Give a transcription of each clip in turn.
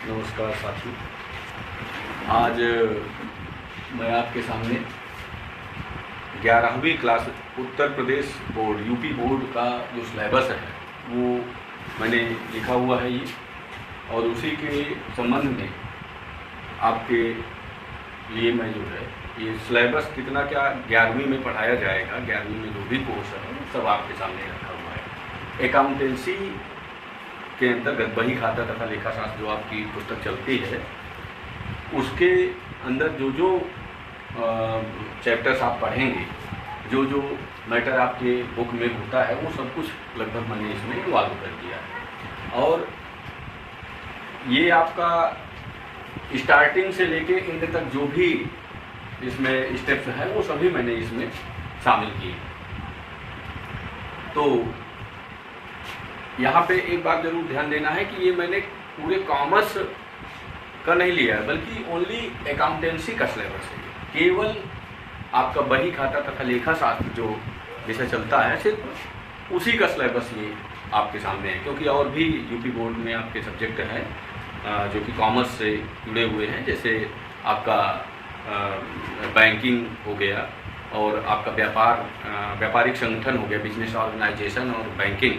नमस्कार साथियों। आज मैं आपके सामने 11वीं class Uttar Pradesh board UP board का जो सिलेबस है वो मैंने लिखा हुआ है ये, और उसी के संबंध में आपके लिए मैं जो है ये सिलेबस कितना क्या 11वीं में पढ़ाया जाएगा, 11वीं में जो भी कोर्स है वो सब आपके सामने रखा हुआ है। अकाउंटेंसी के अंतर्गत बही खाता तथा लेखा शास्त्र जो आपकी पुस्तक चलती है उसके अंदर जो जो चैप्टर्स आप पढ़ेंगे, जो जो मैटर आपके बुक में होता है वो सब कुछ लगभग मैंने इसमें इन्वॉल्व कर दिया है। और ये आपका स्टार्टिंग से लेके एंड तक जो भी इसमें स्टेप्स हैं वो सभी मैंने इसमें शामिल किए। तो यहाँ पे एक बात जरूर ध्यान देना है कि ये मैंने पूरे कॉमर्स का नहीं लिया है, बल्कि ओनली अकाउंटेंसी का सिलेबस है। केवल आपका बही खाता तथा लेखा शास्त्र जो विषय चलता है सिर्फ उसी का सिलेबस ये आपके सामने है, क्योंकि और भी यूपी बोर्ड में आपके सब्जेक्ट हैं जो कि कॉमर्स से जुड़े हुए हैं, जैसे आपका बैंकिंग हो गया और आपका व्यापारिक संगठन हो गया, बिजनेस ऑर्गेनाइजेशन और बैंकिंग,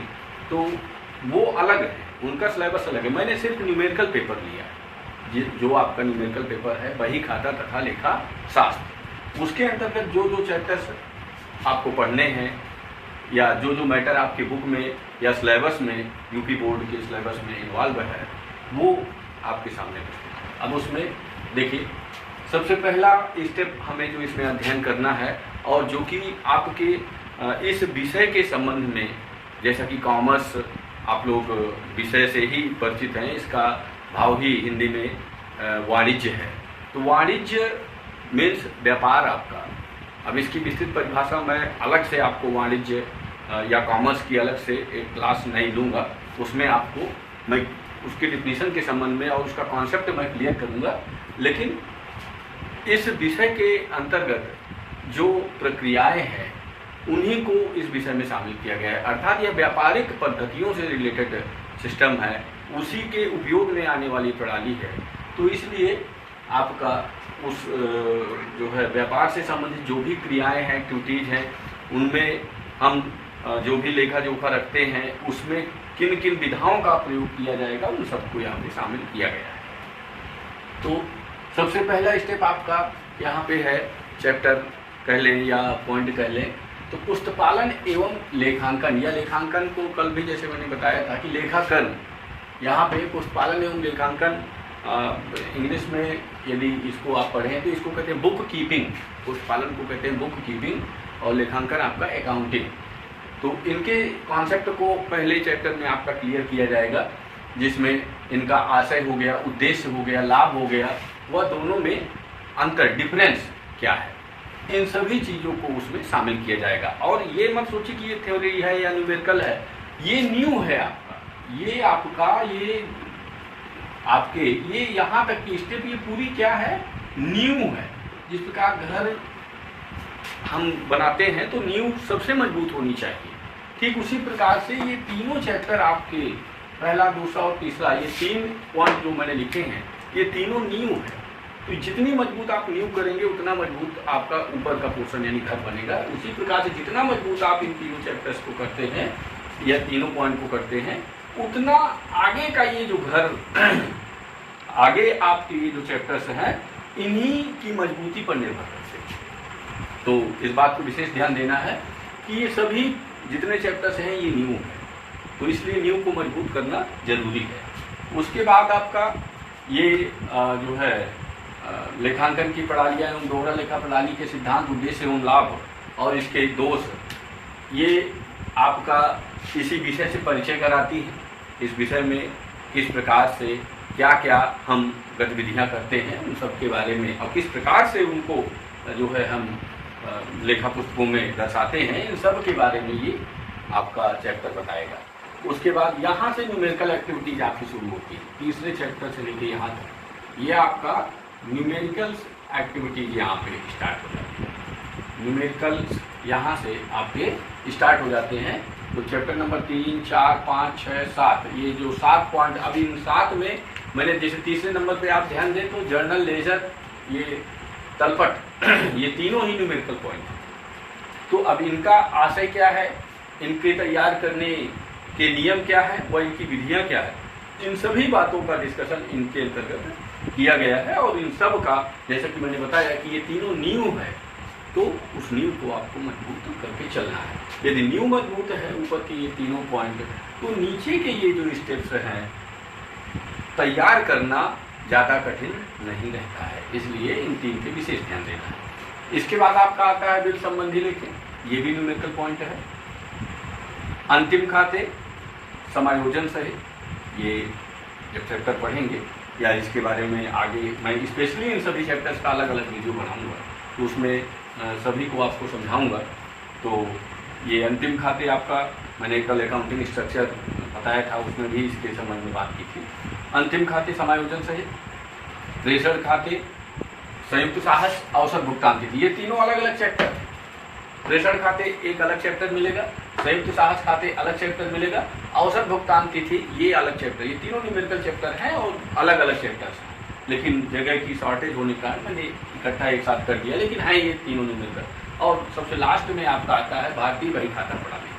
तो वो अलग है, उनका सिलेबस अलग है। मैंने सिर्फ न्यूमेरिकल पेपर लिया है, जो आपका न्यूमेरिकल पेपर है बही खाता तथा लेखा शास्त्र, उसके अंतर्गत जो जो चैप्टर्स आपको पढ़ने हैं या जो जो मैटर आपकी बुक में या सिलेबस में यूपी बोर्ड के सिलेबस में इन्वॉल्व है वो आपके सामने है। अब उसमें देखिए, सबसे पहला स्टेप हमें जो इसमें अध्ययन करना है और जो कि आपके इस विषय के संबंध में, जैसा कि कॉमर्स आप लोग विषय से ही परिचित हैं, इसका भाव ही हिंदी में वाणिज्य है। तो वाणिज्य मीन्स व्यापार आपका। अब इसकी विस्तृत परिभाषा मैं अलग से आपको वाणिज्य या कॉमर्स की अलग से एक क्लास नहीं लूँगा, उसमें आपको मैं उसके डिफिनीशन के संबंध में और उसका कॉन्सेप्ट मैं क्लियर करूँगा। लेकिन इस विषय के अंतर्गत जो प्रक्रियाएं हैं उन्हीं को इस विषय में शामिल किया गया है, अर्थात यह व्यापारिक पद्धतियों से रिलेटेड सिस्टम है, उसी के उपयोग में आने वाली प्रणाली है। तो इसलिए आपका उस जो है व्यापार से संबंधित जो भी क्रियाएं हैं, एक्टिविटीज़ हैं, उनमें हम जो भी लेखा जोखा रखते हैं उसमें किन किन विधाओं का प्रयोग किया जाएगा उन सबको यहाँ पे शामिल किया गया है। तो सबसे पहला स्टेप आपका यहाँ पे है, चैप्टर कह लें या पॉइंट कह लें, तो पुस्तपालन एवं लेखांकन, या लेखांकन को कल भी जैसे मैंने बताया था कि लेखाकरण, यहाँ पे पुस्तपालन एवं लेखांकन इंग्लिश में यदि इसको आप पढ़ें तो इसको कहते हैं बुक कीपिंग। पुस्तपालन को कहते हैं बुक कीपिंग और लेखांकन आपका अकाउंटिंग। तो इनके कॉन्सेप्ट को पहले चैप्टर में आपका क्लियर किया जाएगा, जिसमें इनका आशय हो गया, उद्देश्य हो गया, लाभ हो गया, वह दोनों में अंतर, डिफरेंस क्या है, इन सभी चीज़ों को उसमें शामिल किया जाएगा। और ये मत सोचिए कि ये थ्योरी है या न्यूमेरिकल है, ये न्यू है आपका, ये आपका ये आपके ये यहाँ तक की स्टेप ये पूरी क्या है, न्यू है। जिस प्रकार घर हम बनाते हैं तो नींव सबसे मजबूत होनी चाहिए, ठीक उसी प्रकार से ये तीनों चैप्टर आपके पहला, दूसरा और तीसरा, ये 3 पॉइंट जो मैंने लिखे हैं ये तीनों नींव है। तो जितनी मजबूत आप नींव करेंगे उतना मजबूत आपका ऊपर का पोर्शन यानी घर बनेगा। उसी प्रकार से जितना मजबूत आप इन तीनों चैप्टर्स को करते हैं या तीनों पॉइंट को करते हैं, उतना आगे का ये जो घर आगे आपके ये जो चैप्टर्स हैं इन्हीं की मजबूती पर निर्भर करते हैं। तो इस बात को विशेष ध्यान देना है कि ये सभी जितने चैप्टर्स हैं ये नींव है, तो इसलिए नींव को मजबूत करना जरूरी है। उसके बाद आपका ये जो है लेखांकन की प्रणालियाँ एवं दोहरा लेखा प्रणाली के सिद्धांत, उद्देश्य एवं लाभ और इसके दोष, ये आपका इसी विषय से परिचय कराती है। इस विषय में किस प्रकार से क्या क्या हम गतिविधियाँ करते हैं उन सब के बारे में, और किस प्रकार से उनको जो है हम लेखा पुस्तकों में दर्शाते हैं, इन सब के बारे में ये आपका चैप्टर बताएगा। उसके बाद यहाँ से न्यूमेरिकल एक्टिविटीज आपकी शुरू होती है, तीसरे चैप्टर से लेके यहाँ तक ये आपका न्यूमेरिकल एक्टिविटीज यहाँ पे स्टार्ट हो जाती है। न्यूमेरिकल यहाँ से आपके स्टार्ट हो जाते हैं तो चैप्टर नंबर 3, 4, 5, 6, 7, ये जो 7 पॉइंट, अब इन 7 में मैंने जैसे तीसरे नंबर पे आप ध्यान दें तो जर्नल, लेजर, ये तलपट ये तीनों ही न्यूमेरिकल पॉइंट हैं। तो अब इनका आशय क्या है, इनके तैयार करने के नियम क्या है व इनकी विधियां क्या है, इन सभी बातों का डिस्कशन इनके अंतर्गत किया गया है। और इन सब का जैसा कि मैंने बताया कि ये तीनों नींव है, तो उस नींव को आपको मजबूत करके चलना है। यदि नींव मजबूत है, ऊपर के ये तीनों पॉइंट, तो नीचे के ये जो स्टेप्स हैं तैयार करना ज़्यादा कठिन नहीं रहता है। इसलिए इन तीन पे विशेष ध्यान देना है। इसके बाद आपका आता है बिल संबंधी लेखे, ये भी न्यूमेरिकल पॉइंट है। अंतिम खाते, समायोजन सहित, ये जब चैप्टर पढ़ेंगे या इसके बारे में आगे मैं स्पेशली इन सभी चैप्टर्स का अलग अलग वीडियो बनाऊंगा, तो उसमें सभी को आपको समझाऊंगा। तो ये अंतिम खाते आपका, मैंने कल अकाउंटिंग स्ट्रक्चर बताया था, उसमें भी इसके संबंध में बात की थी। अंतिम खाते समायोजन सहित, प्रेषण खाते, संयुक्त साहस, औसत भुगतान तिथि, ये तीनों अलग अलग चैप्टर हैं। प्रेषण खाते एक अलग चैप्टर मिलेगा, संयुक्त साहस खाते अलग चैप्टर मिलेगा, औसत भुगतान तिथि ये अलग चैप्टर, ये तीनों न्यूमेरिकल चैप्टर हैं और अलग अलग चैप्टर्स हैं। लेकिन जगह की शॉर्टेज होने के कारण मैंने इकट्ठा एक साथ कर दिया, लेकिन है ये तीनों न्यूमेरिकल। और सबसे लास्ट में आपका आता है भारतीय बही खाता प्रणाली,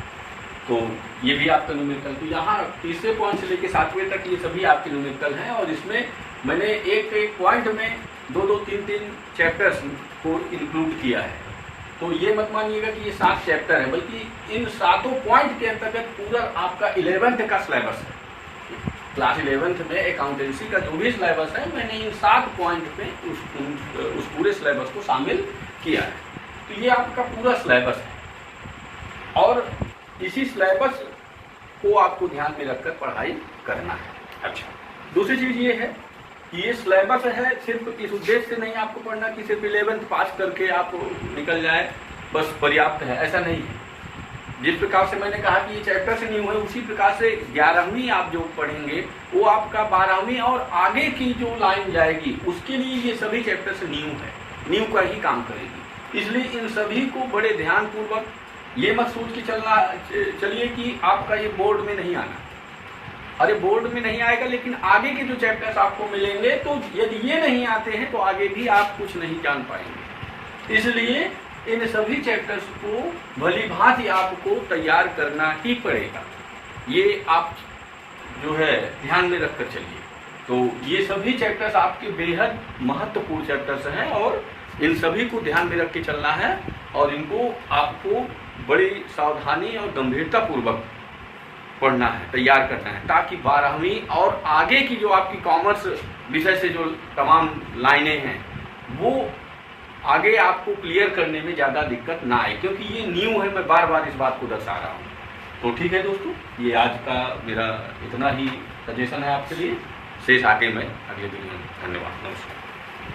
तो ये भी आपका न्यूमेरिकल। तो यहाँ तीसरे पॉइंट से लेकर 7वें तक ये सभी आपके न्यूमेरिकल हैं। और इसमें मैंने एक एक पॉइंट में 2-2, 3-3 चैप्टर्स को इंक्लूड किया है। तो ये मत मानिएगा कि ये 7 चैप्टर है, बल्कि इन 7 पॉइंट के अंतर्गत पूरा आपका 11th का सिलेबस है। क्लास 11th में अकाउंटेंसी का जो भी सिलेबस है, मैंने इन 7 पॉइंट पे उस पूरे सिलेबस को शामिल किया है। तो ये आपका पूरा सिलेबस है और इसी सिलेबस को आपको ध्यान में रखकर पढ़ाई करना है। अच्छा, दूसरी चीज़ ये है कि ये सिलेबस है, सिर्फ इस उद्देश्य से नहीं आपको पढ़ना कि सिर्फ 11th पास करके आप निकल जाए बस पर्याप्त है, ऐसा नहीं है। जिस प्रकार से मैंने कहा कि ये चैप्टर से न्यू है, उसी प्रकार से 11वीं आप जो पढ़ेंगे वो आपका 12वीं और आगे की जो लाइन जाएगी उसके लिए ये सभी चैप्टर से न्यू है, न्यू का ही काम करेगी। इसलिए इन सभी को बड़े ध्यानपूर्वक, ये मत सोच के चलिए कि आपका ये बोर्ड में नहीं आना। अरे बोर्ड में नहीं आएगा, लेकिन आगे के जो चैप्टर्स आपको मिलेंगे, तो यदि ये नहीं आते हैं तो आगे भी आप कुछ नहीं जान पाएंगे। इसलिए इन सभी चैप्टर्स को भली भांति आपको तैयार करना ही पड़ेगा। ये आप जो है ध्यान में रखकर चलिए। तो ये सभी चैप्टर्स आपके बेहद महत्वपूर्ण चैप्टर्स हैं और इन सभी को ध्यान में रख के चलना है और इनको आपको बड़ी सावधानी और गंभीरता पूर्वक पढ़ना है, तैयार करना है, ताकि 12वीं और आगे की जो आपकी कॉमर्स विषय से जो तमाम लाइनें हैं वो आगे आपको क्लियर करने में ज़्यादा दिक्कत ना आए, क्योंकि ये न्यू है। मैं बार बार इस बात को दर्शा रहा हूँ। तो ठीक है दोस्तों, ये आज का मेरा इतना ही सजेशन है आपके लिए। शेष आगे मैं अगले वीडियो में। धन्यवाद, नमस्कार।